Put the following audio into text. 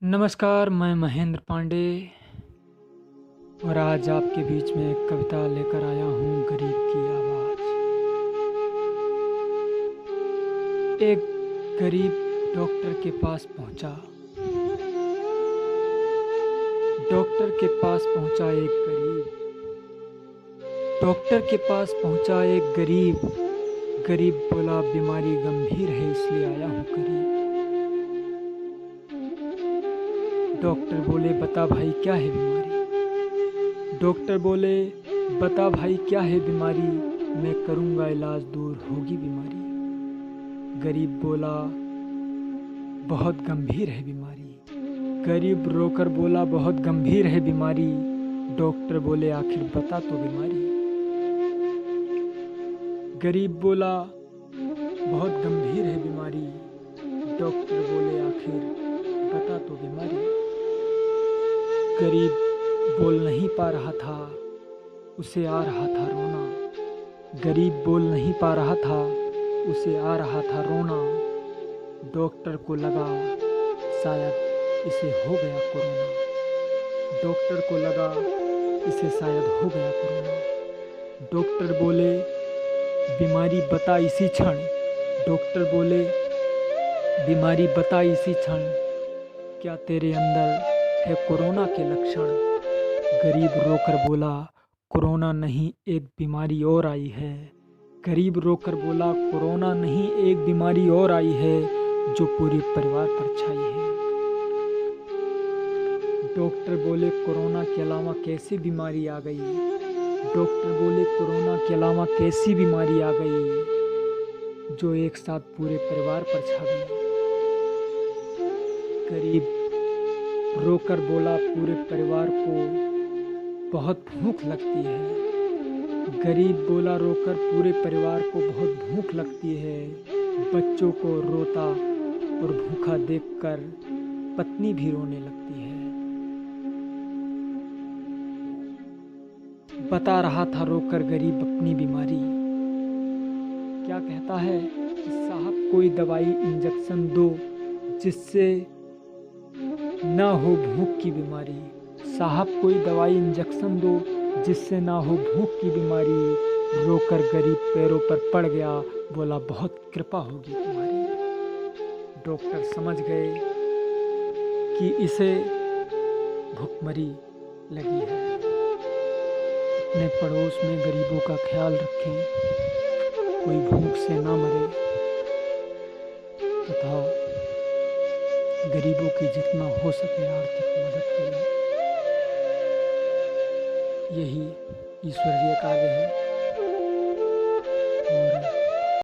नमस्कार, मैं महेंद्र पांडे और आज आपके बीच में एक कविता लेकर आया हूँ, गरीब की आवाज़। एक गरीब डॉक्टर के पास पहुँचा। डॉक्टर के पास पहुँचा एक गरीब। डॉक्टर के पास पहुँचा एक गरीब। गरीब बोला, बीमारी गंभीर है इसलिए आया हूँ करीब। डॉक्टर बोले, बता भाई क्या है बीमारी। डॉक्टर बोले, बता भाई क्या है बीमारी, मैं करूँगा इलाज, दूर होगी बीमारी। गरीब बोला, बहुत गंभीर है बीमारी। गरीब रोकर बोला, बहुत गंभीर है बीमारी। डॉक्टर बोले, आखिर बता तो बीमारी। गरीब बोला, बहुत गंभीर है बीमारी। डॉक्टर बोले, आखिर बता तो बीमारी। गरीब बोल नहीं पा रहा था, उसे आ रहा था रोना। गरीब बोल नहीं पा रहा था, उसे आ रहा था रोना। डॉक्टर को लगा शायद इसे हो गया कोरोना। डॉक्टर को लगा इसे शायद हो गया कोरोना। डॉक्टर बोले, बीमारी बता इसी क्षण। डॉक्टर बोले, बीमारी बता इसी क्षण, क्या तेरे अंदर है कोरोना के लक्षण। गरीब रोकर बोला, कोरोना नहीं एक बीमारी और आई है। गरीब रोकर बोला, कोरोना नहीं एक बीमारी और आई है, जो पूरे परिवार पर छाई है। डॉक्टर बोले, कोरोना के अलावा कैसी बीमारी आ गई। डॉक्टर बोले, कोरोना के अलावा कैसी बीमारी आ गई, जो एक साथ पूरे परिवार पर छा गई। गरीब रोकर बोला, पूरे परिवार को बहुत भूख लगती है। गरीब बोला रोकर, पूरे परिवार को बहुत भूख लगती है। बच्चों को रोता और भूखा देखकर पत्नी भी रोने लगती है। बता रहा था रोकर गरीब अपनी बीमारी। क्या कहता है कि साहब कोई दवाई इंजेक्शन दो, जिससे ना हो भूख की बीमारी। साहब कोई दवाई इंजेक्शन दो, जिससे ना हो भूख की बीमारी। रोकर गरीब पैरों पर पड़ गया, बोला, बहुत कृपा होगी तुम्हारी। डॉक्टर समझ गए कि इसे भूखमरी लगी है। अपने पड़ोस में गरीबों का ख्याल रखें, कोई भूख से ना मरे, तथा गरीबों की जितना हो सके आर्थिक मदद करें। यही ईश्वरीय कार्य है।